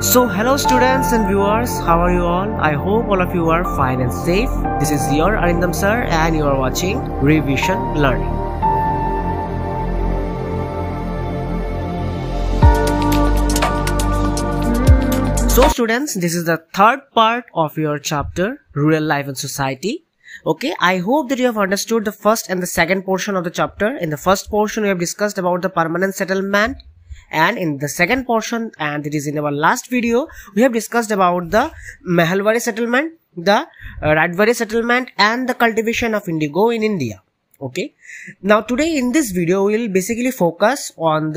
So hello students and viewers, how are you all? I hope all of you are fine and safe. This is your Arindam sir and you are watching Revision Learning. So students, this is the third part of your chapter Rural Life and Society. Okay, I hope that you have understood the first and the second portion of the chapter. In the first portion we have discussed about the permanent settlement, and in the second portion, and it is in our last video, we have discussed about the Mahalwari settlement, the Radwari settlement, and the cultivation of indigo in India. Okay, now today in this video we will basically focus on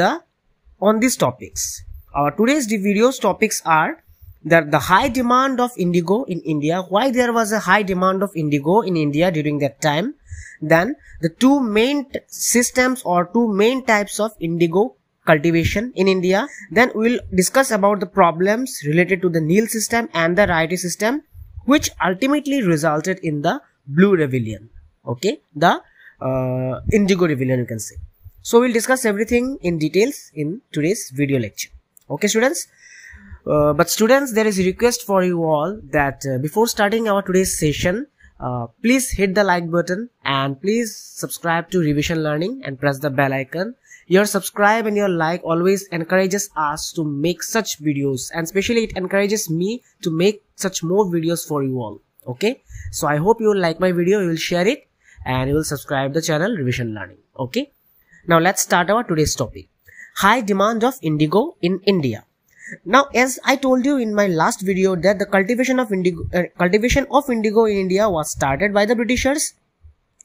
these topics. Our today's video's topics are the high demand of indigo in India, why there was a high demand of indigo in India during that time, then the two main systems or two main types of indigo cultivation in India. Then we will discuss about the problems related to the Neel system and the Rayite system, which ultimately resulted in the Blue Rebellion. Okay, the Indigo Rebellion, you can say. So we'll discuss everything in details in today's video lecture. Okay, students. But students, there is a request for you all that before starting our today's session, please hit the like button and please subscribe to Revision Learning and press the bell icon. Your subscribe and your like always encourages us to make such videos, and especially it encourages me to make such more videos for you all. Okay, so I hope you will like my video, you will share it, and you will subscribe the channel Revision Learning. Okay, now let's start our today's topic: high demand of indigo in India. Now, as I told you in my last video that the cultivation of indigo in India was started by the Britishers.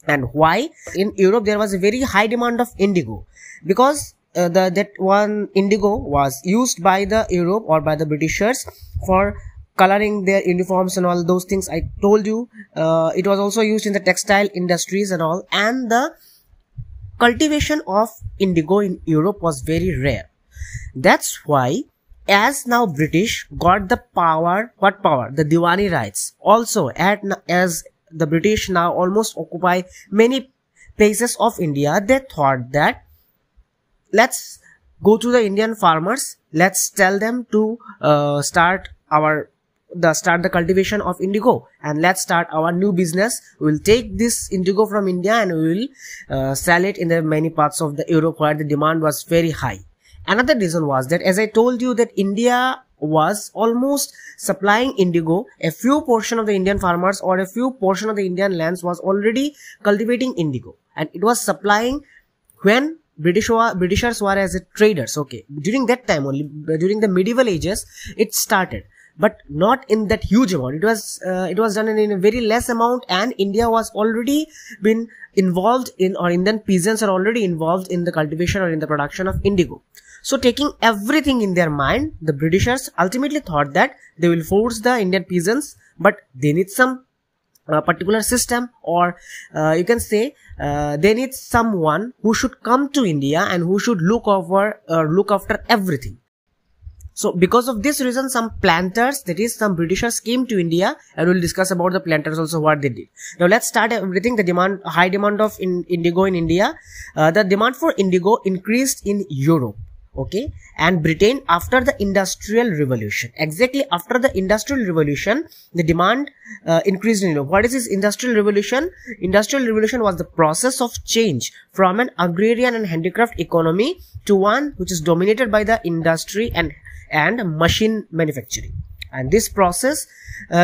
And why? In Europe there was a very high demand of indigo, because that one indigo was used by the Europe or by the Britishers for coloring their uniforms and all those things I told you. It was also used in the textile industries and all, and the cultivation of indigo in Europe was very rare. That's why, as now British got the power, what power? The Diwani rights. Also, as the British now almost occupy many places of India, they thought that let's go to the Indian farmers, let's tell them to start the cultivation of indigo, and let's start our new business. We will take this indigo from India and we will sell it in the many parts of the Europe where the demand was very high. Another reason was that, as I told you, that India was almost supplying indigo. A few portion of the Indian farmers or a few portion of the Indian lands was already cultivating indigo, and it was supplying when Britishers were as a traders. Okay, during that time only, during the medieval ages it started, but not in that huge amount. It was done in a very less amount, and India was already been involved in, or Indian peasants are already involved in the cultivation or in the production of indigo. So taking everything in their mind, the Britishers ultimately thought that they will force the Indian peasants, but they need some particular system, or you can say they need someone who should come to India and who should look after everything. So because of this reason, some planters, that is some Britishers, came to India, and we'll discuss about the planters also, what they did. Now let's start everything. The high demand of indigo in India. The demand for indigo increased in Europe, okay, and Britain after the Industrial Revolution. Exactly after the Industrial Revolution, the demand increased in Europe. What is this Industrial Revolution? Industrial Revolution was the process of change from an agrarian and handicraft economy to one which is dominated by the industry and machine manufacturing. And this process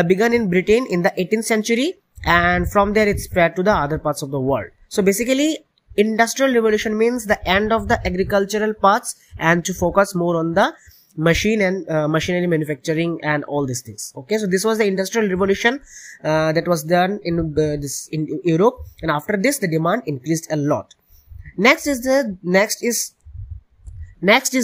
began in Britain in the 18th century, and from there it spread to the other parts of the world. So basically, Industrial Revolution means the end of the agricultural parts and to focus more on the machine and machinery manufacturing and all these things. Okay, so this was the Industrial Revolution that was done in Europe, and after this the demand increased a lot. Next is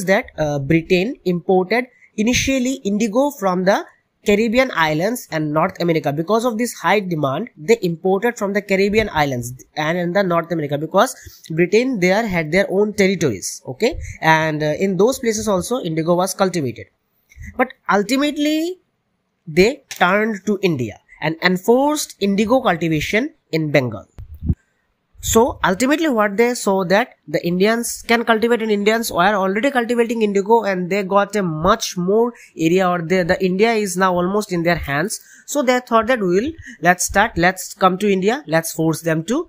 that Britain imported initially indigo from the Caribbean islands and North America. Because of this high demand, they imported from the Caribbean islands and in the North America, because Britain there had their own territories. Okay, and in those places also indigo was cultivated. But ultimately they turned to India and enforced indigo cultivation in Bengal. So ultimately what they saw that the Indians can cultivate, and Indians are already cultivating indigo, and they got a much more area, or the India is now almost in their hands. So they thought that let's come to India, let's force them to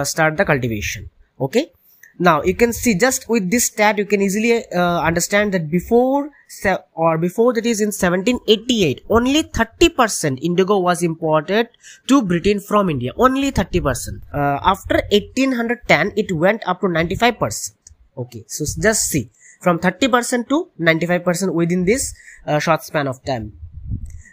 start the cultivation. Okay. Now you can see, just with this stat you can easily understand that before that is in 1788 only 30% indigo was imported to Britain from India, only 30%. After 1810 it went up to 95%. Okay, so just see, from 30% to 95% within this short span of time.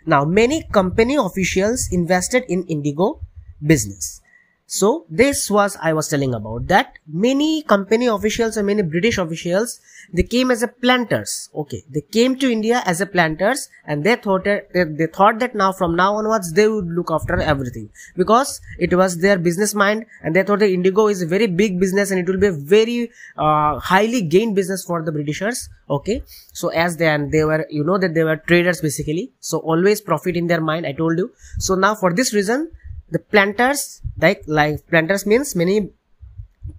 Now many company officials invested in indigo business. So this was, I was telling about that many company officials and many British officials, they came as a planters. Okay, they came to India as a planters, and they thought that now from now onwards they would look after everything, because it was their business mind, and they thought that indigo is a very big business and it will be a very highly gained business for the Britishers. Okay, so as they were, you know, that they were traders basically, so always profit in their mind, I told you. So now for this reason, the planters, like planters means many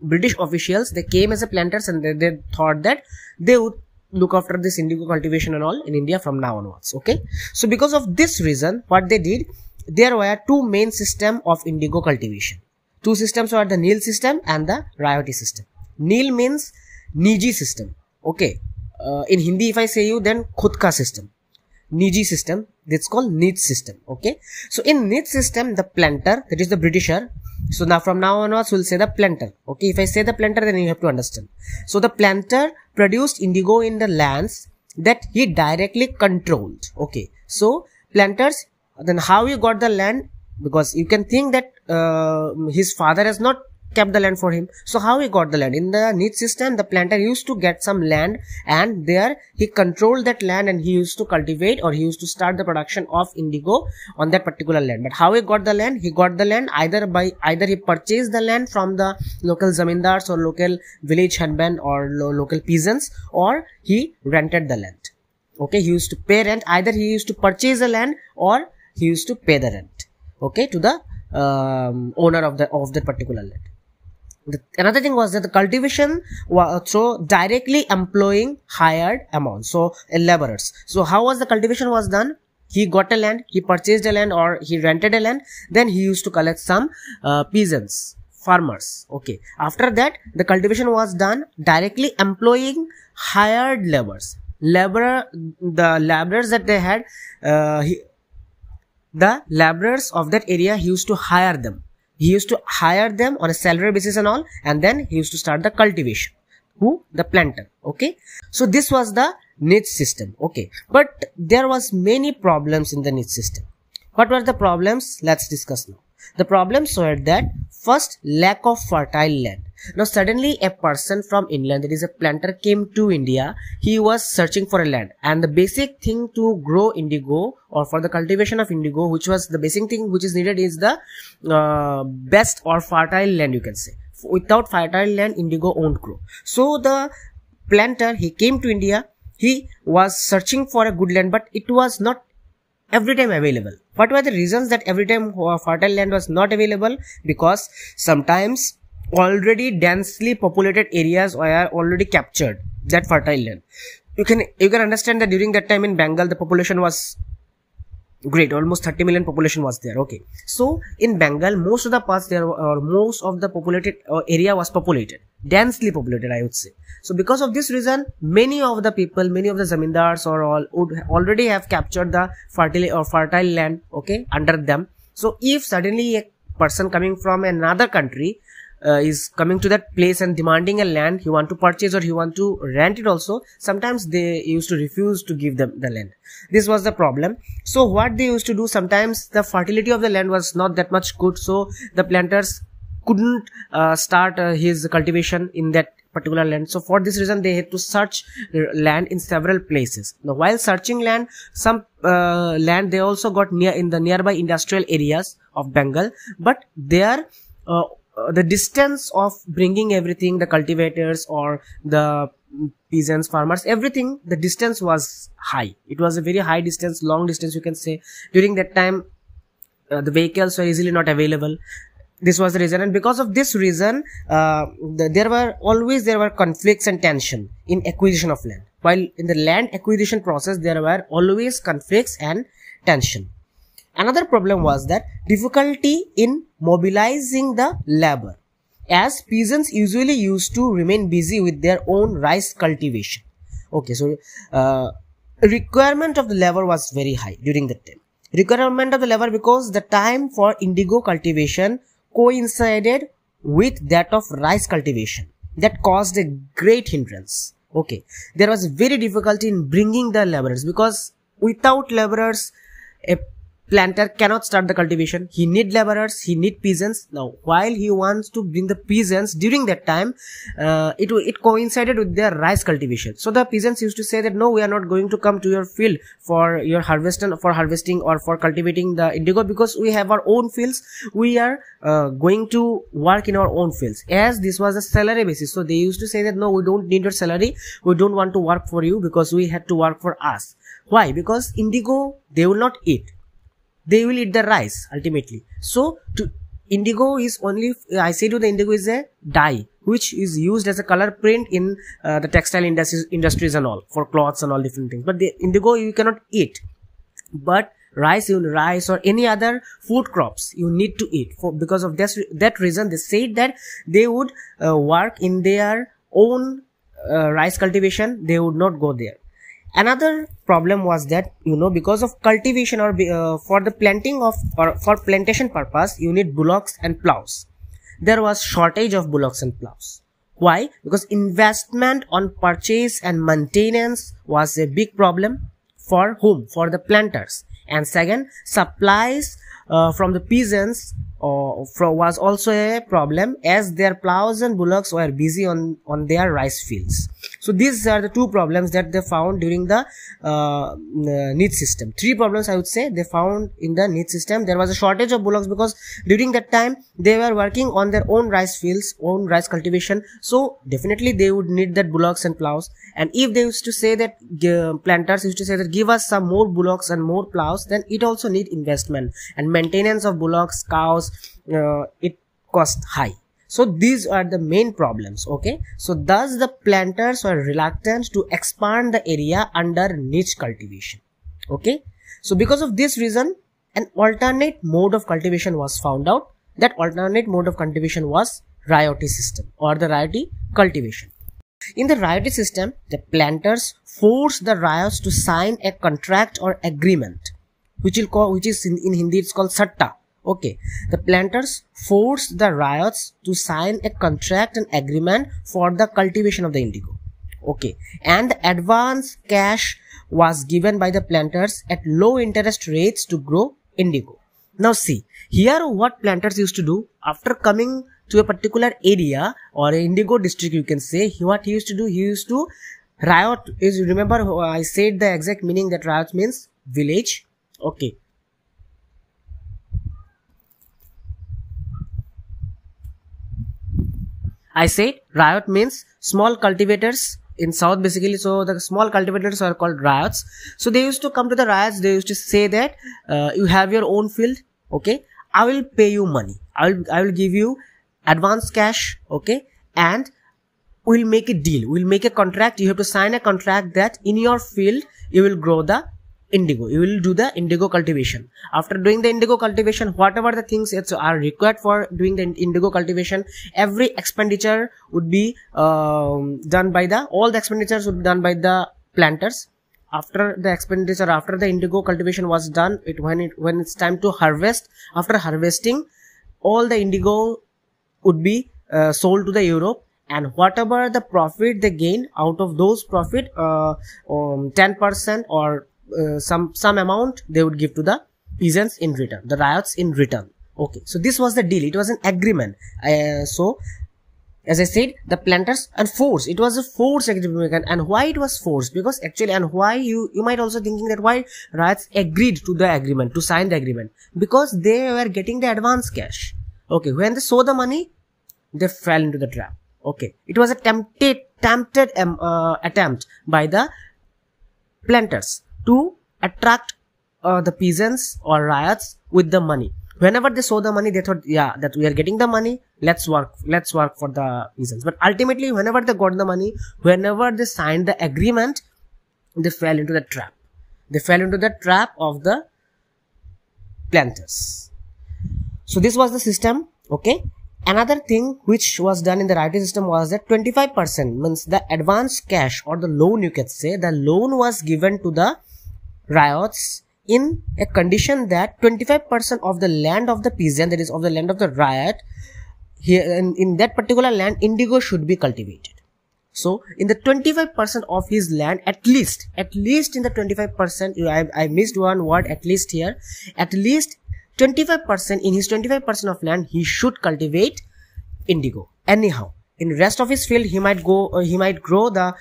British officials, they came as a planters, and they thought that they would look after this indigo cultivation and all in India from now onwards. Okay, so because of this reason, what they did, there were two main systems of indigo cultivation. Two systems were the Neil system and the Rayoti system. Neil means Niji system. Okay, in Hindi if I say you, then khud ka system. Niji system, that's called Neat system. Okay, so in Neat system, the planter, that is the Britisher. So now from now onwards we'll say the planter. Okay, if I say the planter, then you have to understand. So the planter produced indigo in the lands that he directly controlled. Okay, so planters, then how he got the land, because you can think that his father has not kept the land for him. So how he got the land? In the Neat system, the planter used to get some land, and there he controlled that land, and he used to cultivate, or he used to start the production of indigo on that particular land. But how he got the land? He got the land either he purchased the land from the local zamindars or local village headmen or local peasants, or he rented the land. Okay, he used to pay rent. Either he used to purchase the land or he used to pay the rent. Okay, to the owner of that particular land. Another thing was that the cultivation was so directly employing hired amounts, so laborers. So how was the cultivation was done? He got a land, he purchased a land, or he rented a land, then he used to collect some peasants, farmers. Okay, after that the cultivation was done directly employing hired laborers. The laborers that they had, the laborers of that area, he used to hire them. He used to hire them on a salary basis and all, and then he used to start the cultivation. Who? The planter. Okay, so this was the niche system. Okay, but there was many problems in the niche system. What were the problems? Let's discuss now. The problems were that first, lack of fertile land. Now suddenly a person from England, that is a planter, came to India. He was searching for a land, and the basic thing to grow indigo, or for the cultivation of indigo, which was the basic thing which is needed, is the best or fertile land, you can say. Without fertile land, indigo won't grow. So the planter, he came to India. He was searching for a good land, but it was not every time available. What were the reasons that every time fertile land was not available? Because sometimes already densely populated areas were already captured that fertile land. You can understand that during that time in Bengal, the population was great, almost 30 million population was there. Okay, so in Bengal, most of the parts there, or most of the populated area was populated, densely populated, I would say. So because of this reason, many of the people, many of the zamindars or all would already have captured the fertile land, okay, under them. So if suddenly a person coming from another country is coming to that place and demanding a land, he want to purchase or he want to rent it also, sometimes they used to refuse to give them the land. This was the problem. So what they used to do, sometimes the fertility of the land was not that much good, so the planters couldn't start his cultivation in that particular land. So for this reason, they had to search land in several places. Now while searching land, some land they also got in the nearby industrial areas of Bengal, but there the distance of bringing everything, the cultivators or the peasants, farmers, everything, the distance was high. It was a very high distance, long distance, you can say. During that time, the vehicles were easily not available. This was the reason, and because of this reason, there were conflicts and tension in acquisition of land. While in the land acquisition process, there were always conflicts and tension. Another problem was that difficulty in mobilizing the labor, as peasants usually used to remain busy with their own rice cultivation. Okay, so requirement of the labor was very high during that time. Requirement of the labor because the time for indigo cultivation coincided with that of rice cultivation. That caused a great hindrance. Okay, there was very difficulty in bringing the laborers, because without laborers, a planter cannot start the cultivation. He need laborers, he need peasants. Now, while he wants to bring the peasants during that time, it coincided with their rice cultivation. So the peasants used to say that no, we are not going to come to your field for your harvesting or for cultivating the indigo, because we have our own fields. We are going to work in our own fields, as this was a salary basis. So they used to say that no, we don't need your salary, we don't want to work for you, because we had to work for us. Why? Because indigo they will not eat. They will eat the rice ultimately. So indigo is only, I say to the indigo is a dye which is used as a color print in the textile industries and all, for cloths and all different things. But the indigo you cannot eat. But rice or any other food crops you need to eat. Because of that reason, they said that they would work in their own rice cultivation. They would not go there. Another problem was that, because of cultivation or for the planting of, or for plantation purpose, you need bullocks and plows. There was shortage of bullocks and plows. Why? Because investment on purchase and maintenance was a big problem. For whom? For the planters. And second, supplies from the peasants was also a problem, as their plows and bullocks were busy on their rice fields. So these are the two problems that they found during the Neem system. Three problems I would say they found in the Neem system. There was a shortage of bullocks because during that time they were working on their own rice fields, own rice cultivation. So definitely they would need that bullocks and plows. And if they used to say that, planters used to say that give us some more bullocks and more plows, then it also need investment, and maintenance of bullocks, cows, it cost high. So these are the main problems. Okay, so thus the planters were reluctant to expand the area under niche cultivation. Okay, so because of this reason, an alternate mode of cultivation was found out. That alternate mode of cultivation was ryote system, or the ryote cultivation. In the ryote system, the planters forced the ryots to sign a contract or agreement, which is in Hindi it's called satta. Okay, the planters forced the ryots to sign a contract and agreement for the cultivation of the indigo. Okay, and the advance cash was given by the planters at low interest rates to grow indigo. Now see, here what planters used to do after coming to a particular area or an indigo district, you can say, what he used to do, he used to ryot is, remember I said the exact meaning that ryot means village. Okay, I said ryot means small cultivators in south basically. So the small cultivators are called ryots. So they used to come to the ryots. They used to say that you have your own field. Okay, I will pay you money. I will give you advance cash. Okay, and we'll make a deal. We'll make a contract. You have to sign a contract that in your field you will grow the indigo. You will do the indigo cultivation. After doing the indigo cultivation, whatever the things are required for doing the indigo cultivation, every expenditure would be done by all the expenditures would be done by the planters. After the expenditure, after the indigo cultivation was done, when it's time to harvest, after harvesting, all the indigo would be sold to the Europe, and whatever the profit they gain out of those profit, 10% or some amount they would give to the peasants in return, the ryots in return. Okay, so this was the deal. It was an agreement. So as I said, the planters and force, it was a force agreement. And why it was forced? Because actually, and why you might also thinking that why ryots agreed to the agreement, to sign the agreement, because they were getting the advance cash. Okay, when they saw the money, they fell into the trap. Okay, it was a tempted attempt by the planters to attract the peasants or ryots with the money. Whenever they saw the money, they thought, yeah, that we are getting the money, let's work for the peasants. But ultimately, whenever they got the money, whenever they signed the agreement, they fell into the trap. They fell into the trap of the planters. So this was the system. Okay. Another thing which was done in the royalty system was that 25% means the advance cash or the loan, you can say, the loan was given to the ryots in a condition that 25% of the land of the peasant, that is of the land of the ryot, here in that particular land, indigo should be cultivated. So in the 25% of his land, at least in the 25%, I missed one word, at least here, at least 25%, in his 25% of land, he should cultivate indigo. Anyhow, in rest of his field, he might grow the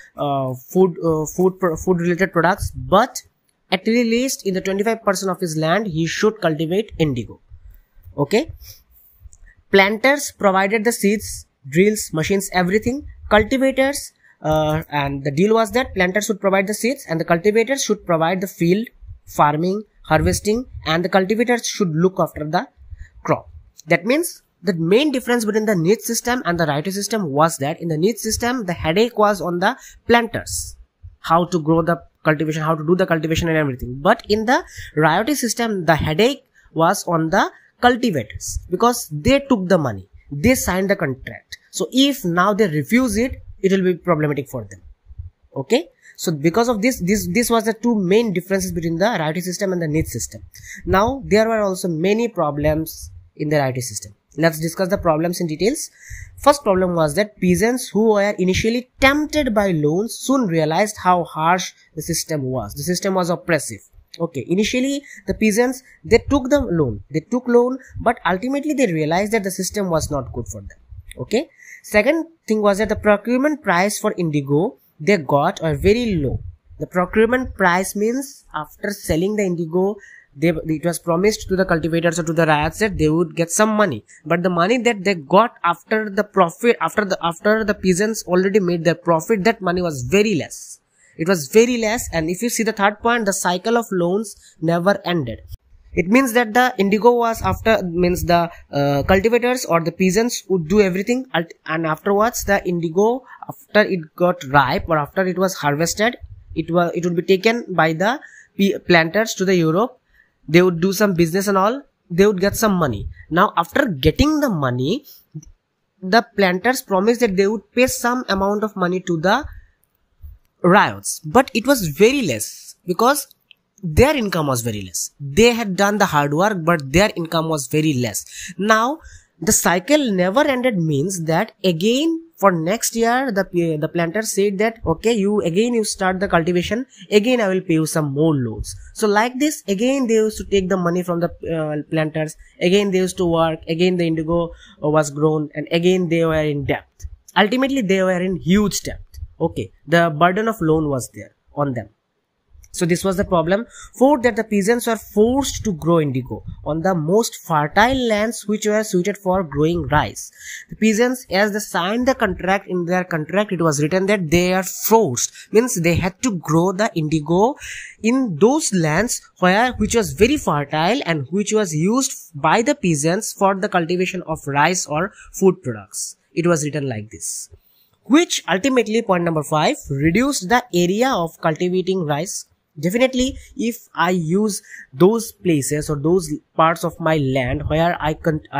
food related products, but at least in the 25% of his land, he should cultivate indigo. Okay. Planters provided the seeds, drills, machines, everything. Cultivators, and the deal was that planters should provide the seeds and the cultivators should provide the field, farming, harvesting, and the cultivators should look after the crop. That means the main difference between the niche system and the royalty system was that in the niche system, the headache was on the planters, how to grow the cultivation, how to do the cultivation and everything. But in the royalty system, the headache was on the cultivators because they took the money, they signed the contract. So if now they refuse it, it will be problematic for them. Okay. So because of this was the two main differences between the royalty system and the niche system. Now there were also many problems in the royalty system. Let's discuss the problems in details. First problem was that peasants who were initially tempted by loans soon realized how harsh the system was. The system was oppressive. Okay, initially the peasants, they took loan, but ultimately they realized that the system was not good for them. Okay. Second thing was that the procurement price for indigo they got are very low. The procurement price means after selling the indigo, it was promised to the cultivators or to the ryots that they would get some money, but the money that they got after the profit, after the peasants already made their profit, that money was very less. It was very less. And if you see the third point, the cycle of loans never ended. It means that the indigo was the cultivators or the peasants would do everything, and afterwards the indigo, after it got ripe or after it was harvested, it would be taken by the planters to the Europe. They would do some business and all, they would get some money. Now after getting the money, the planters promised that they would pay some amount of money to the ryots, but it was very less because their income was very less. They had done the hard work, but their income was very less. Now the cycle never ended means that again for next year the planter said that okay, you start the cultivation, again I will pay you some more loans. So like this, again they used to take the money from the planters, again they used to work, again the indigo was grown, and again they were in debt. Ultimately they were in huge debt. Okay, the burden of loan was there on them. So this was the problem. Fourth, that the peasants were forced to grow indigo on the most fertile lands which were suited for growing rice. The peasants, as they signed the contract, in their contract it was written that they are forced, means they had to grow the indigo in those lands which was very fertile and which was used by the peasants for the cultivation of rice or food products. It was written like this, which ultimately, point number 5, reduced the area of cultivating rice. Definitely, if I use those places or those parts of my land where I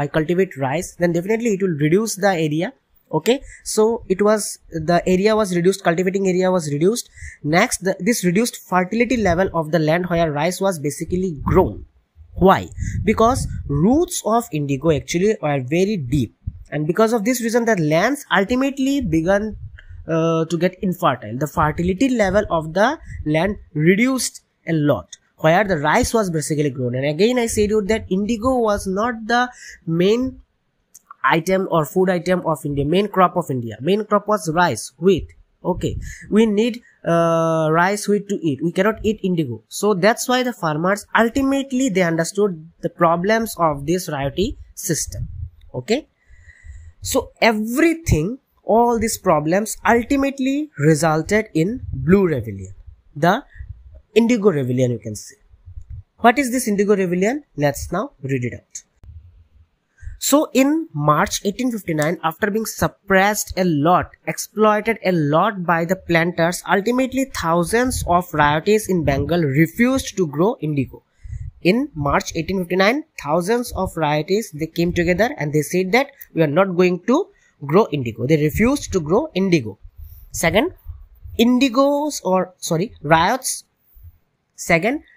cultivate rice, then definitely it will reduce the area. Okay, so the area was reduced, cultivating area was reduced. Next, this reduced fertility level of the land where rice was basically grown. Why? Because roots of indigo actually are very deep, and because of this reason the lands ultimately began to get infertile. The fertility level of the land reduced a lot where the rice was basically grown. And again I said you that indigo was not the main item or food item of India, main crop of India. Main crop was rice, wheat. Okay, we need rice, wheat to eat. We cannot eat indigo. So that's why the farmers ultimately they understood the problems of this royalty system. Okay, so everything, all these problems ultimately resulted in Blue Rebellion, the Indigo Rebellion, you can say. What is this Indigo Rebellion? Let's now read it out. So in March 1859, after being suppressed a lot, exploited a lot by the planters, ultimately thousands of riotees in Bengal refused to grow indigo. In March 1859, thousands of riotees, they came together and they said that we are not going to grow indigo. They refused to grow indigo. Second,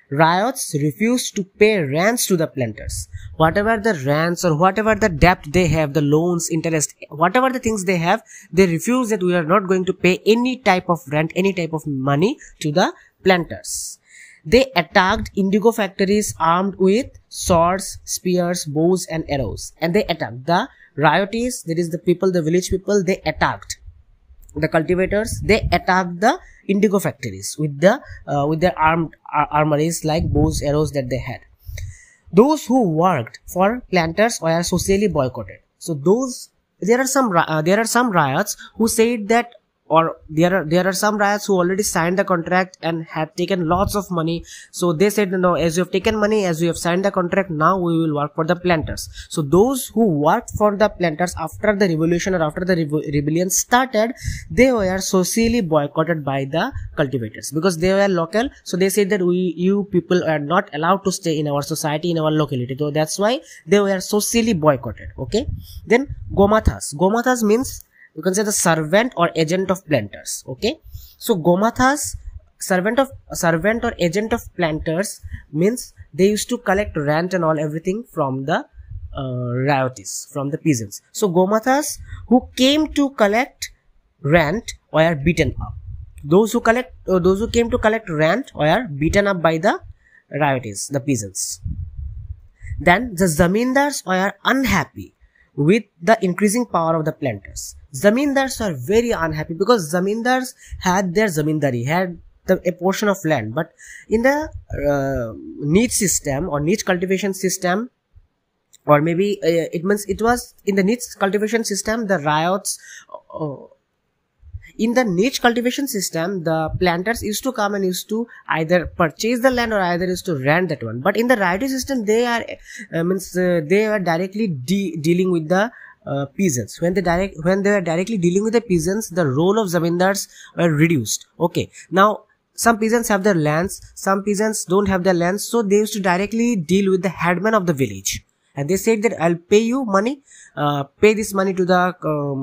riots refused to pay rents to the planters. Whatever the rents or whatever the debt they have, the loans, interest, whatever the things they have, they refuse that we are not going to pay any type of rent, any type of money to the planters. They attacked indigo factories armed with swords, spears, bows and arrows. And they attacked the riotees, that is the people, the village people, they attacked the cultivators, they attacked the indigo factories with their armories like bows, arrows that they had. Those who worked for planters were socially boycotted. So there are some riots who said that, or there are some riots who already signed the contract and had taken lots of money. So they said, no, as you have taken money, as you have signed the contract, now we will work for the planters. So those who worked for the planters after the revolution or after the rebellion started, they were socially boycotted by the cultivators because they were local. So they said that you people are not allowed to stay in our society, in our locality. So that's why they were socially boycotted. Okay. Then Gomathas means, you can say, the servant or agent of planters. Okay, so Gomathas, servant or agent of planters, means they used to collect rent and all everything from the riotees, from the peasants. So Gomathas who came to collect rent were beaten up. Those who came to collect rent were beaten up by the riotees, the peasants. Then the zamindars were unhappy with the increasing power of the planters. Zamindars are very unhappy because zamindars had their zamindari, had a portion of land, but in the niche system or niche cultivation system, or maybe it was in the niche cultivation system, the riots. In the niche cultivation system, the planters used to come and used to either purchase the land or either used to rent that one. But in the riotee system, they are they are directly dealing with the peasants. When they are directly dealing with the peasants, the role of zamindars were reduced. Okay, now some peasants have their lands, some peasants don't have their lands, so they used to directly deal with the headman of the village, and they said that I'll pay you money, pay this money to the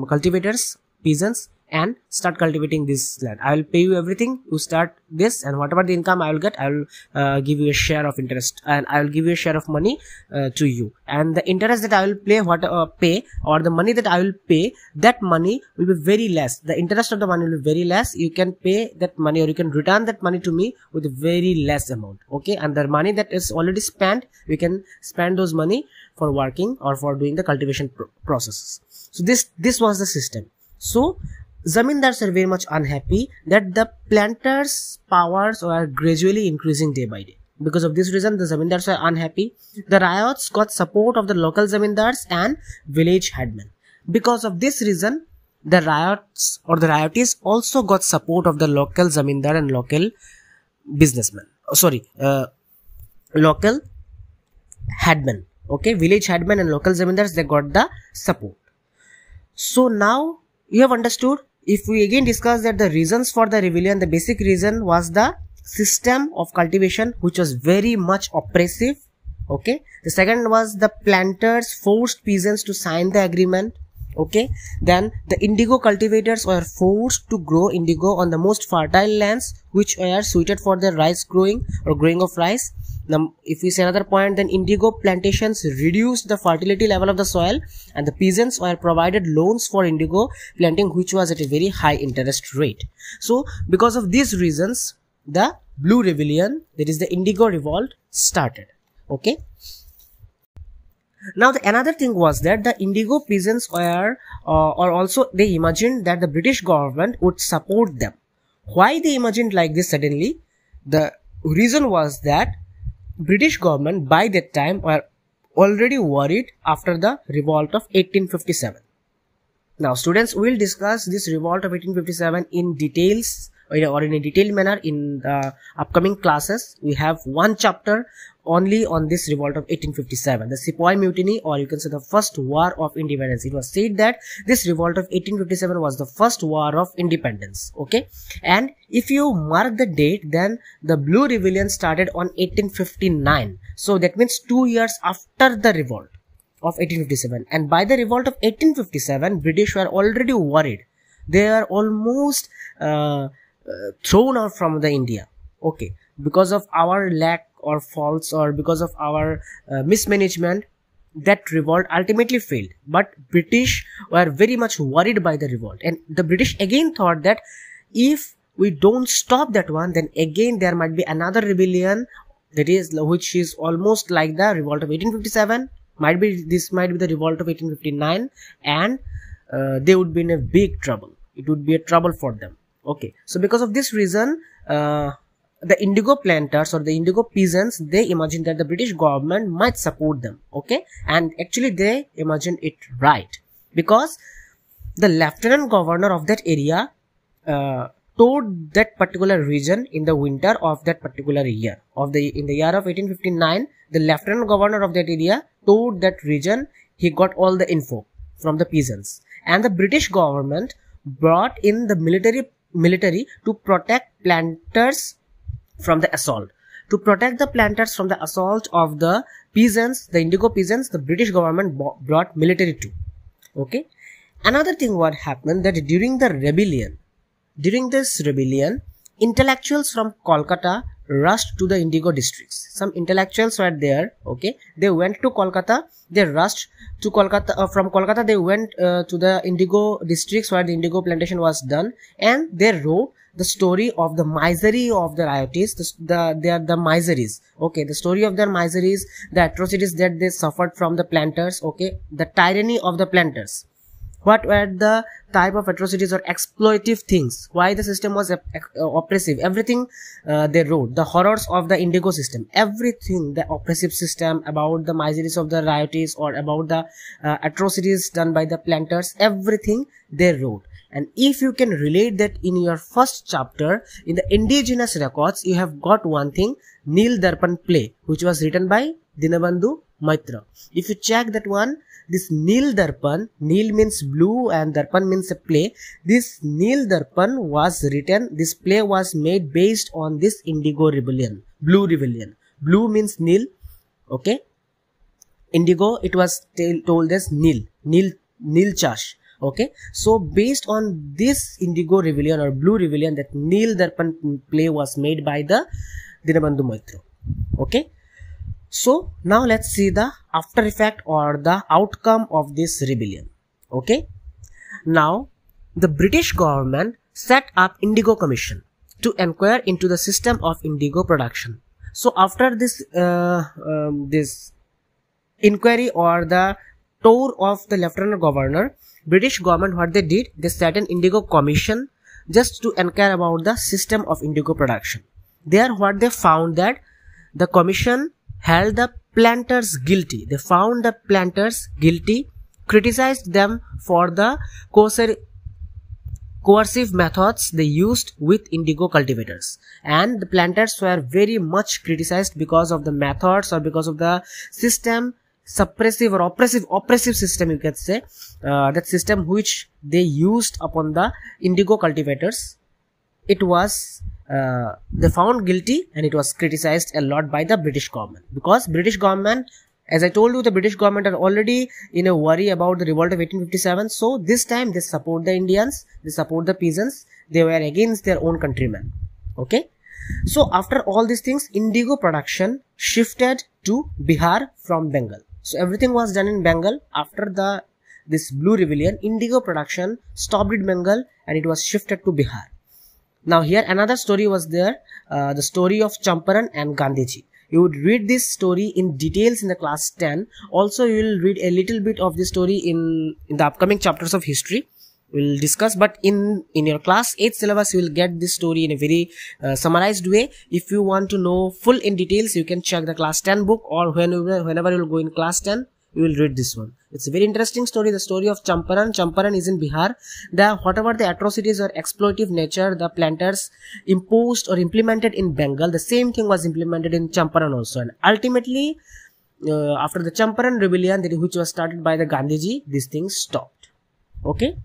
cultivators, peasants, and start cultivating this land. I will pay you everything, you start this, and whatever the income I will get, I will give you a share of interest, and I will give you a share of money to you, and the interest that I will pay or the money that I will pay, that money will be very less. The interest of the money will be very less. You can pay that money or you can return that money to me with a very less amount. Okay, and the money that is already spent, we can spend those money for working or for doing the cultivation processes. So this was the system. So zamindars are very much unhappy that the planters' powers are gradually increasing day by day. Because of this reason, the zamindars are unhappy. The riots got support of the local zamindars and village headmen. Because of this reason, the riots or the riotees also got support of the local zamindar and local businessmen. Local headmen. Okay, village headmen and local zamindars, they got the support. So now you have understood. If we again discuss that the reasons for the rebellion, the basic reason was the system of cultivation, which was very much oppressive. Okay. The second was the planters forced peasants to sign the agreement. Okay. Then the indigo cultivators were forced to grow indigo on the most fertile lands, which were suited for the rice growing or growing of rice. Now, if we say another point, then indigo plantations reduced the fertility level of the soil, and the peasants were provided loans for indigo planting, which was at a very high interest rate. So, because of these reasons, the Blue Rebellion, that is the Indigo Revolt, started. Okay. Now, another thing was that the indigo peasants were, or also they imagined that the British government would support them. Why they imagined like this suddenly? The reason was that British government by that time were already worried after the revolt of 1857. Now students, we will discuss this revolt of 1857 in details or in a detailed manner in the upcoming classes. We have one chapter only on this revolt of 1857, the Sepoy Mutiny, or you can say the first war of independence. It was said that this revolt of 1857 was the first war of independence. Okay, and if you mark the date, then the Blue Rebellion started on 1859. So that means 2 years after the revolt of 1857. And by the revolt of 1857, British were already worried. They are almost thrown out from the India. Okay, because of our lack or faults, or because of our mismanagement, that revolt ultimately failed. But British were very much worried by the revolt, and the British again thought that if we don't stop that one, then again there might be another rebellion, that is, which is almost like the revolt of 1857. This might be the revolt of 1859, and they would be in a big trouble. It would be a trouble for them. Okay, so because of this reason, the indigo planters or the indigo peasants, they imagined that the British government might support them. Okay, and actually they imagined it right, because the lieutenant governor of that area toured that particular region in the winter of that particular year in the year of 1859. The lieutenant governor of that area toured that region. He got all the info from the peasants, and the British government brought in the military to protect planters from the assault. To protect the planters from the assault of the peasants, the indigo peasants, the British government brought military too. Okay, another thing what happened, that during this rebellion, intellectuals from Kolkata rushed to the indigo districts. Some intellectuals were there. Okay, they went to Kolkata. They rushed to Kolkata. From Kolkata, they went to the indigo districts where the indigo plantation was done, and they wrote the story of the misery of the riotees. They are the miseries. Okay, the story of their miseries, the atrocities that they suffered from the planters. Okay, the tyranny of the planters. What were the type of atrocities or exploitative things? Why the system was oppressive? Everything they wrote. The horrors of the indigo system. Everything, the oppressive system, about the miseries of the riotees, or about the atrocities done by the planters. Everything they wrote. And if you can relate that in your first chapter, in the indigenous records, you have got one thing, Neel Darpan play, which was written by Dinabandhu Mitra. If you check that one, this Neel Darpan, Neel means blue and Darpan means a play. This Neel Darpan was written, this play was made based on this indigo rebellion, Blue Rebellion. Blue means Neel, okay. Indigo, it was told as Neel Chash. Okay, so based on this indigo rebellion or blue rebellion, that Neel Darpan play was made by the Dinabandhu Mitra. Okay, so now let's see the after effect or the outcome of this rebellion. Okay, now the British government set up Indigo Commission to inquire into the system of indigo production. So after this this inquiry or the tour of the Lieutenant Governor, British government, what they did, they set an indigo commission just to inquire about the system of indigo production. There what they found, that the commission held the planters guilty. They found the planters guilty, criticized them for the coercive methods they used with indigo cultivators, and the planters were very much criticized because of the methods or because of the system, suppressive or oppressive system, you can say, that system which they used upon the indigo cultivators. It was they found guilty, and it was criticized a lot by the British government, because British government, as I told you, the British government are already in a worry about the revolt of 1857. So this time they support the Indians, they support the peasants, they were against their own countrymen. Okay, so after all these things, indigo production shifted to Bihar from Bengal. So everything was done in Bengal. After this blue rebellion, indigo production stopped in Bengal and it was shifted to Bihar. Now here another story was there, the story of Champaran and Gandhiji. You would read this story in details in the class 10. Also you will read a little bit of this story in the upcoming chapters of history. We'll discuss, but in your class 8 syllabus you will get this story in a very summarized way. If you want to know full in details, you can check the class 10 book, or whenever you will go in class 10, you will read this one. It's a very interesting story, the story of Champaran. Champaran is in Bihar. Whatever the atrocities or exploitative nature the planters imposed or implemented in Bengal, the same thing was implemented in Champaran also. And ultimately, after the Champaran rebellion, which was started by the Gandhiji, these things stopped. Okay.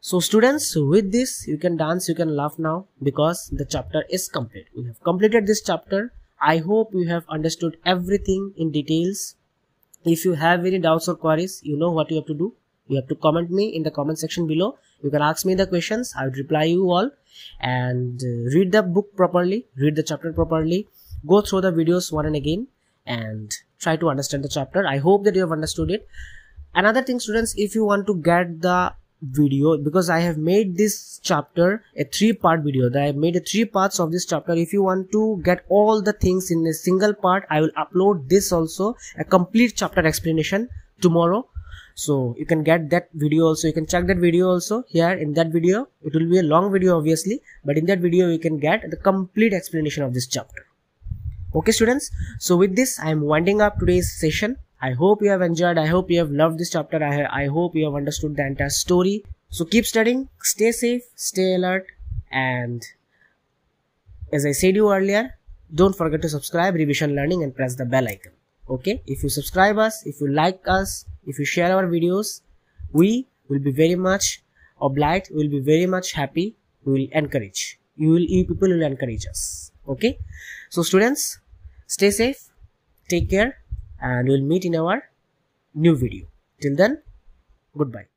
So students, with this, you can dance, you can laugh now, because the chapter is complete. We have completed this chapter. I hope you have understood everything in details. If you have any doubts or queries, you know what you have to do. You have to comment me in the comment section below. You can ask me the questions. I will reply you all. And read the book properly, read the chapter properly, go through the videos one and again, and try to understand the chapter. I hope that you have understood it. Another thing, students, if you want to get the video, because I have made this chapter a 3-part video, I have made 3 parts of this chapter. If you want to get all the things in a single part, I will upload this also, a complete chapter explanation, tomorrow. So you can get that video also, you can check that video also. Here in that video, it will be a long video obviously, but in that video you can get the complete explanation of this chapter. Okay students, so with this I am winding up today's session. I hope you have enjoyed, I hope you have loved this chapter, I hope you have understood the entire story. So keep studying, stay safe, stay alert, and as I said you earlier, don't forget to subscribe Revision Learning and press the bell icon. Okay, if you subscribe us, if you like us, if you share our videos, we will be very much obliged, we will be very much happy, we will encourage, you people will encourage us. Okay, so students, stay safe, take care, and we'll meet in our new video. Till then, goodbye.